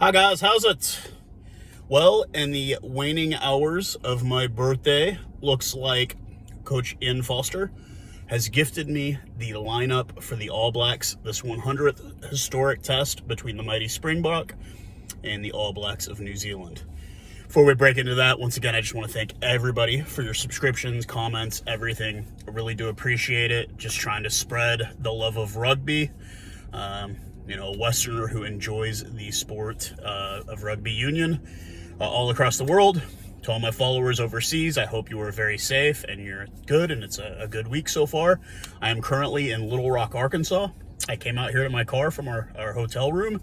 Hi guys, how's it? Well, in the waning hours of my birthday, looks like Coach Ian Foster has gifted me the lineup for the All Blacks, this 100th historic test between the mighty Springbok and the All Blacks of New Zealand. Before we break into that, once again, I just want to thank everybody for your subscriptions, comments, everything. I really do appreciate it. Just trying to spread the love of rugby. A Westerner who enjoys the sport of rugby union all across the world. To all my followers overseas, I hope you are very safe and you're good, and it's a good week so far. I am currently in Little Rock, Arkansas. I came out here to my car from our hotel room.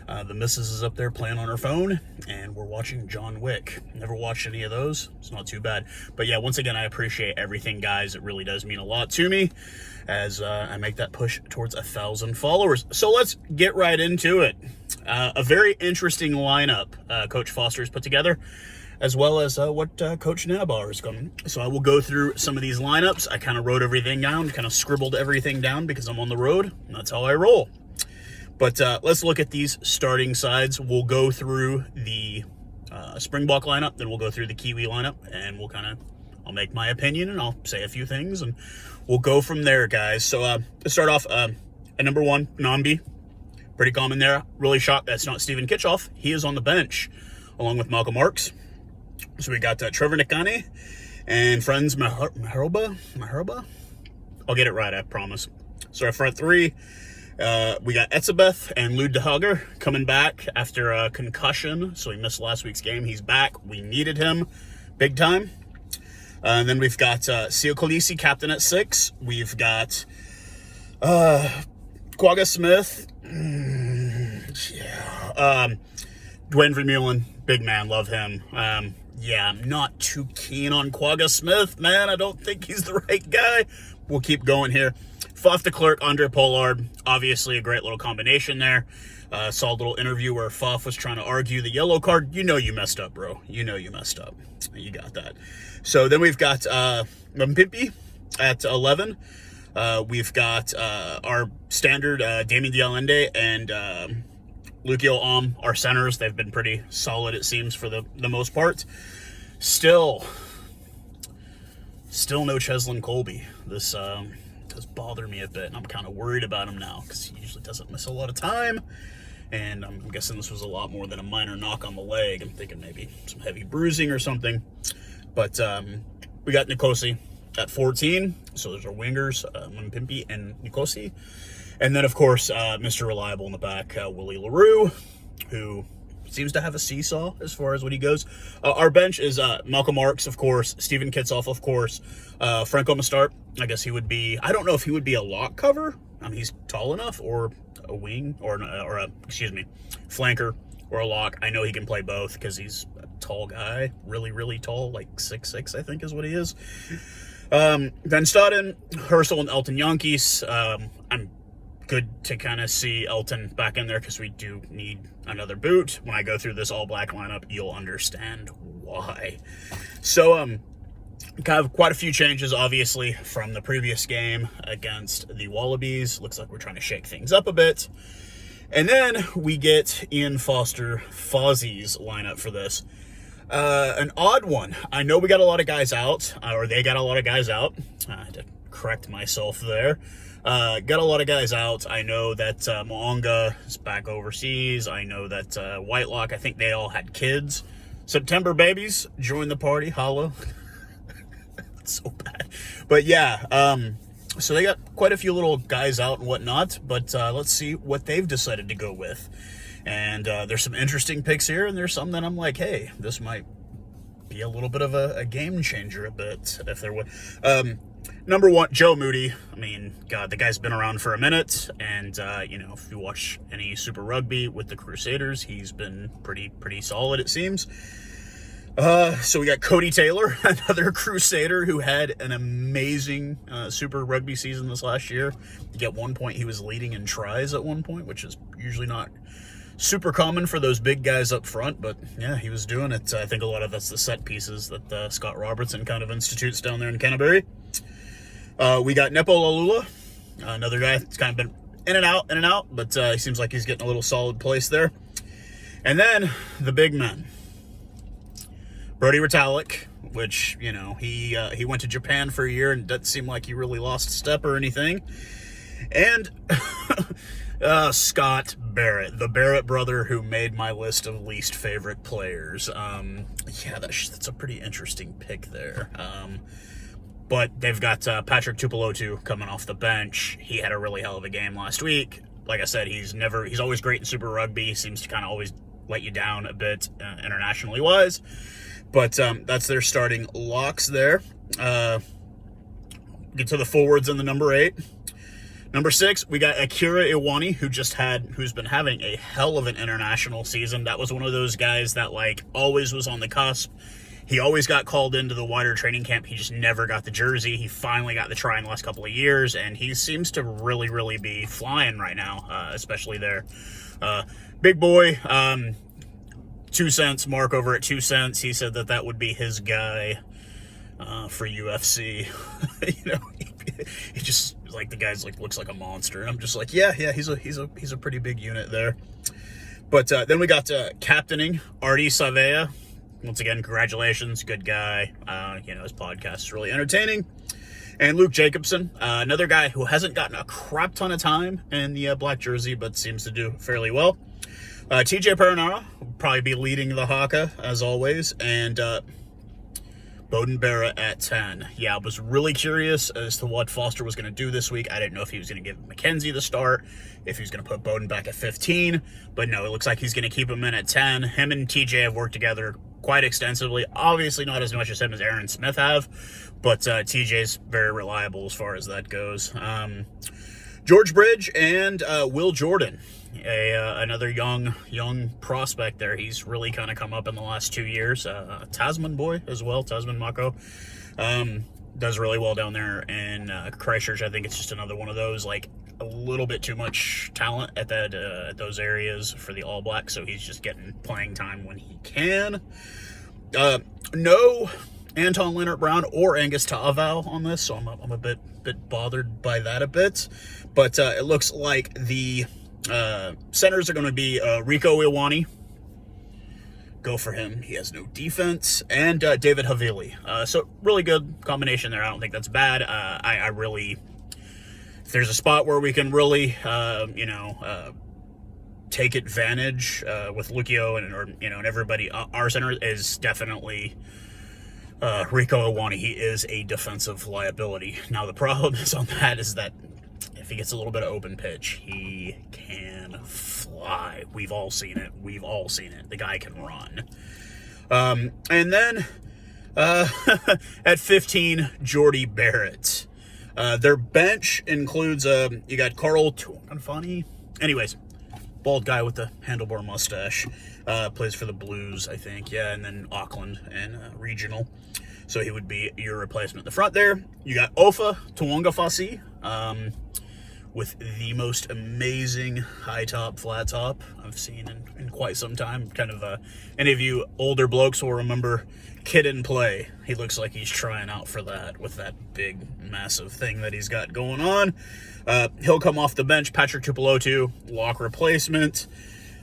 The missus is up there playing on her phone, and we're watching John Wick. Never watched any of those. It's not too bad. But yeah, once again, I appreciate everything, guys. It really does mean a lot to me as I make that push towards 1,000 followers. So let's get right into it. A very interesting lineup Coach Foster has put together, as well as what Coach Nabar is going. So I will go through some of these lineups. I kind of wrote everything down, kind of scribbled everything down because I'm on the road, and that's how I roll. But let's look at these starting sides. We'll go through the Springbok lineup, then we'll go through the Kiwi lineup, and I'll make my opinion, and I'll say a few things, and we'll go from there, guys. So let's start off at number one, Nambi. Pretty common there. Really shocked that's not Stephen Kitchoff. He is on the bench, along with Malcolm Marks. So we got Trevor Nikane and Friends Maharoba. I'll get it right, I promise. So our front three, we got Etzebeth and Lud de Hager coming back after a concussion. So he missed last week's game. He's back. We needed him big time. And then we've got Sio Kolisi, captain at 6. We've got Quagga Smith. Dwayne Vermeulen, big man, love him. I'm not too keen on Quagga Smith, man. I don't think he's the right guy. We'll keep going here. Faf de Klerk, Andre Pollard, obviously a great little combination there. Saw a little interview where Faf was trying to argue the yellow card. You know you messed up, bro. You know you messed up. You got that. So then we've got Mpimpi at 11. We've got our standard Damien Dialende and Lukio our centers. They've been pretty solid, it seems, for the most part. Still no Cheslin Colby. This does bother me a bit, and I'm kind of worried about him now because he usually doesn't miss a lot of time. And I'm guessing this was a lot more than a minor knock on the leg. I'm thinking maybe some heavy bruising or something. But we got Nkosi at 14. So there's our wingers, Mpimpi and Nkosi. And then, of course, Mr. Reliable in the back, Willie LaRue, who seems to have a seesaw as far as what he goes. Our bench is Malcolm Marks, of course, Stephen Kitsoff, of course, Franco Mastart. I guess he would be, I don't know if he would be a lock cover. He's tall enough, or a wing, or a flanker, or a lock. I know he can play both because he's a tall guy, really, really tall, like 6'6", I think is what he is. Van Staden, Herschel, and Elton Yankees. I'm good to kind of see Elton back in there because we do need another boot. When I go through this all-black lineup, you'll understand why. So, kind of quite a few changes, obviously, from the previous game against the Wallabies. Looks like we're trying to shake things up a bit. And then we get Ian Foster, Fozzie's lineup for this. An odd one. I know we got a lot of guys out, or they got a lot of guys out. I had to correct myself there. Got a lot of guys out. I know that Moonga is back overseas. I know that Whitelock, I think they all had kids. September babies, join the party. Holla. That's so bad. But yeah, so they got quite a few little guys out and whatnot. But let's see what they've decided to go with. And there's some interesting picks here, and there's some that I'm like, hey, this might be a little bit of a game changer a bit, if there would. Number one, Joe Moody. I mean, God, the guy's been around for a minute, and if you watch any Super Rugby with the Crusaders, he's been pretty solid, it seems. So we got Cody Taylor, another Crusader who had an amazing Super Rugby season this last year. At one point, he was leading in tries at one point, which is usually not super common for those big guys up front, but yeah, he was doing it. I think a lot of that's the set pieces that Scott Robertson kind of institutes down there in Canterbury. We got Nepo Lalula, another guy that's kind of been in and out, but he seems like he's getting a little solid place there. And then the big men. Brody Retallick, which, he went to Japan for a year and doesn't seem like he really lost a step or anything. And Scott Barrett, the Barrett brother who made my list of least favorite players. That's a pretty interesting pick there. But they've got Patrick Tuipulotu coming off the bench. He had a really hell of a game last week. Like I said, he's always great in Super Rugby. Seems to kind of always let you down a bit internationally wise. But that's their starting locks there. Get to the forwards in the number 8. Number 6, we got Akira Iwani, who's been having a hell of an international season. That was one of those guys that always was on the cusp. He always got called into the wider training camp. He just never got the jersey. He finally got the try in the last couple of years, and he seems to really, really be flying right now, especially there. Big boy, 2 cents, Mark over at 2 cents. He said that would be his guy for UFC. He just the guy's looks like a monster. And I'm just yeah, he's a pretty big unit there. But then we got captaining Artie Savea. Once again, congratulations, good guy. His podcast is really entertaining. And Luke Jacobson, another guy who hasn't gotten a crap ton of time in the black jersey, but seems to do fairly well. TJ Perenara will probably be leading the Haka, as always, and Bowden Barrett at 10. Yeah, I was really curious as to what Foster was going to do this week. I didn't know if he was going to give McKenzie the start, if he was going to put Bowden back at 15, but no, it looks like he's going to keep him in at 10. Him and TJ have worked together quite extensively. Obviously not as much as him as Aaron Smith have, but TJ's very reliable as far as that goes. George Bridge and Will Jordan, another young prospect there. He's really kind of come up in the last 2 years. Tasman boy as well, Tasman Mako. Does really well down there in Christchurch. I think it's just another one of those, a little bit too much talent at those areas for the All Blacks, so he's just getting playing time when he can. No Anton Leonard-Brown or Angus Ta'avao on this, so I'm a bit bothered by that a bit. But it looks like the centers are going to be Rico Iwani. Go for him. He has no defense. And David Havili. So really good combination there. I don't think that's bad. I really... If there's a spot where we can really, take advantage with Lukio and everybody, our center is definitely Rico Iwani. He is a defensive liability. Now, the problem is that if he gets a little bit of open pitch, he can fly. We've all seen it. The guy can run. And then at 15, Jordy Barrett. Their bench includes, you got Carl Tuanfani. Anyways, bald guy with the handlebar mustache. Plays for the Blues, I think. Yeah, and then Auckland and regional. So he would be your replacement at the front there. You got Ofa Tuangafasi, with the most amazing high top, flat top I've seen in quite some time. Kind of, any of you older blokes will remember Kid and Play. He looks like he's trying out for that with that big, massive thing that he's got going on. He'll come off the bench. Patrick Tuipulotu, lock replacement.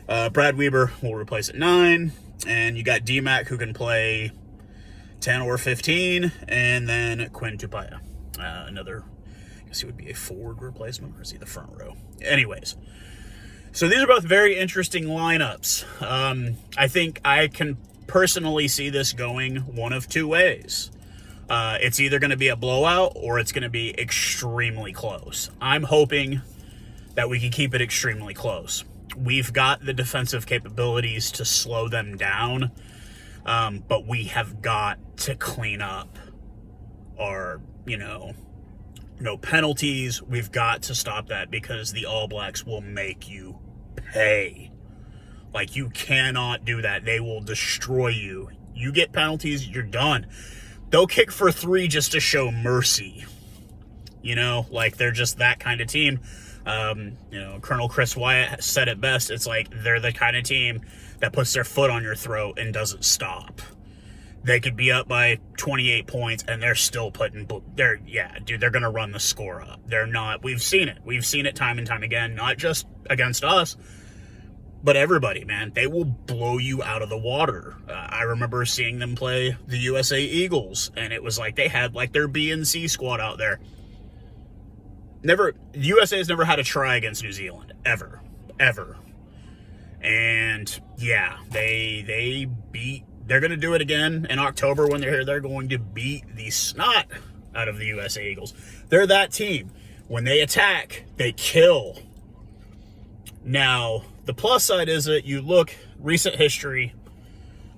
Brad Weber will replace at 9. And you got D-Mac, who can play 10 or 15. And then Quinn Tupaya, another... I guess he would be a forward replacement, or is he the front row? Anyways, so these are both very interesting lineups. I think I can personally see this going one of two ways. It's either going to be a blowout or it's going to be extremely close. I'm hoping that we can keep it extremely close. We've got the defensive capabilities to slow them down, but we have got to clean up our, no penalties. We've got to stop that because the All Blacks will make you pay. You cannot do that. They will destroy you. You get penalties, you're done. They'll kick for 3 just to show mercy. They're just that kind of team. Colonel Chris Wyatt said it best. It's they're the kind of team that puts their foot on your throat and doesn't stop. They could be up by 28 points and they're still they're going to run the score up. They're not, we've seen it time and time again, not just against us, But everybody, man, they will blow you out of the water. I remember seeing them play the USA Eagles, and it was like they had like their B and C squad out there. The USA has never had a try against New Zealand, ever. And yeah, they're going to do it again in October when they're here. They're going to beat the snot out of the USA Eagles. They're that team. When they attack, they kill. Now, the plus side is that you look, recent history,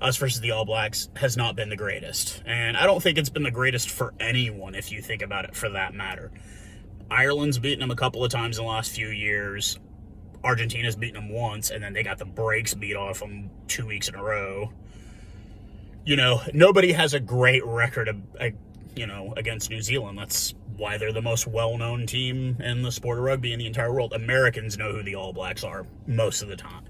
us versus the All Blacks has not been the greatest. And I don't think it's been the greatest for anyone, if you think about it for that matter. Ireland's beaten them a couple of times in the last few years. Argentina's beaten them once, and then they got the brakes beat off them 2 weeks in a row. You know, nobody has a great record, against New Zealand. That's why they're the most well-known team in the sport of rugby in the entire world. Americans know who the All Blacks are most of the time.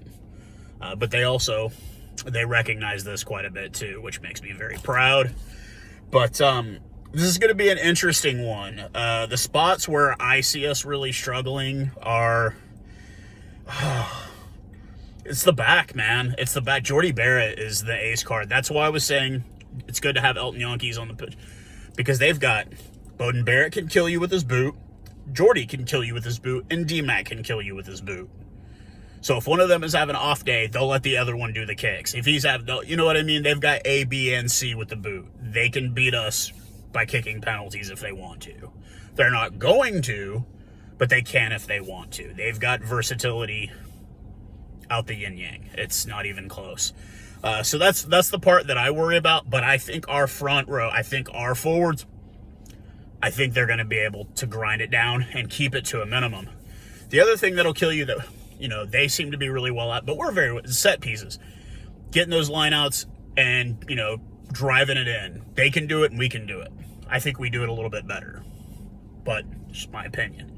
But they recognize this quite a bit too, which makes me very proud. But this is going to be an interesting one. The spots where I see us really struggling are... it's the back, man. It's the back. Jordy Barrett is the ace card. That's why I was saying it's good to have Elton Yankees on the pitch. Because they've got... Bowden Barrett can kill you with his boot. Jordy can kill you with his boot. And D-Mac can kill you with his boot. So if one of them is having an off day, they'll let the other one do the kicks. If he's you know what I mean? They've got A, B, and C with the boot. They can beat us by kicking penalties if they want to. They're not going to, but they can if they want to. They've got versatility out the yin-yang. It's not even close. So that's the part that I worry about. But I think our front row, I think our forwards, I think they're going to be able to grind it down and keep it to a minimum. The other thing that'll kill you, that they seem to be really well at, but we're very set pieces. Getting those lineouts and, driving it in. They can do it and we can do it. I think we do it a little bit better. But just my opinion.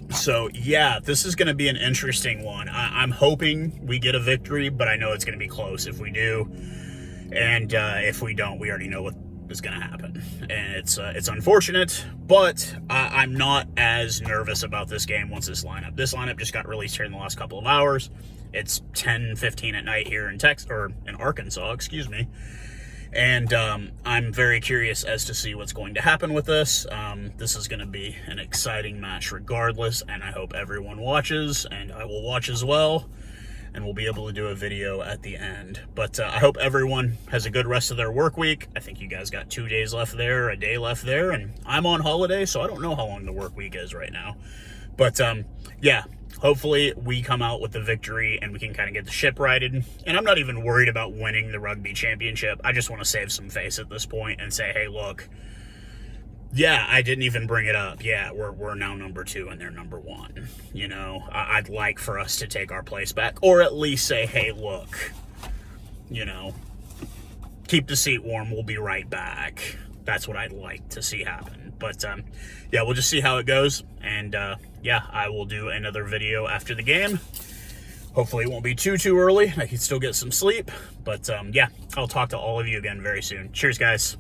So, yeah, this is going to be an interesting one. I'm hoping we get a victory, but I know it's going to be close if we do. And if we don't, we already know what is going to happen. And it's unfortunate, but I'm not as nervous about this game once this lineup just got released here in the last couple of hours. It's 10:15 at night here in Arkansas, excuse me. And I'm very curious as to see what's going to happen with this. This is going to be an exciting match regardless, and I hope everyone watches, and I will watch as well, and we'll be able to do a video at the end. But I hope everyone has a good rest of their work week. I think you guys got 2 days left there, a day left there, and I'm on holiday, so I don't know how long the work week is right now. But yeah, hopefully we come out with the victory and we can kind of get the ship righted. And I'm not even worried about winning the rugby championship. I just want to save some face at this point and say, hey, look, yeah, I didn't even bring it up. Yeah, we're now number 2 and they're number 1. I'd like for us to take our place back, or at least say, hey, look, keep the seat warm. We'll be right back. That's what I'd like to see happen. But yeah, we'll just see how it goes. And yeah, I will do another video after the game. Hopefully it won't be too early. I can still get some sleep. But yeah, I'll talk to all of you again very soon. Cheers, guys.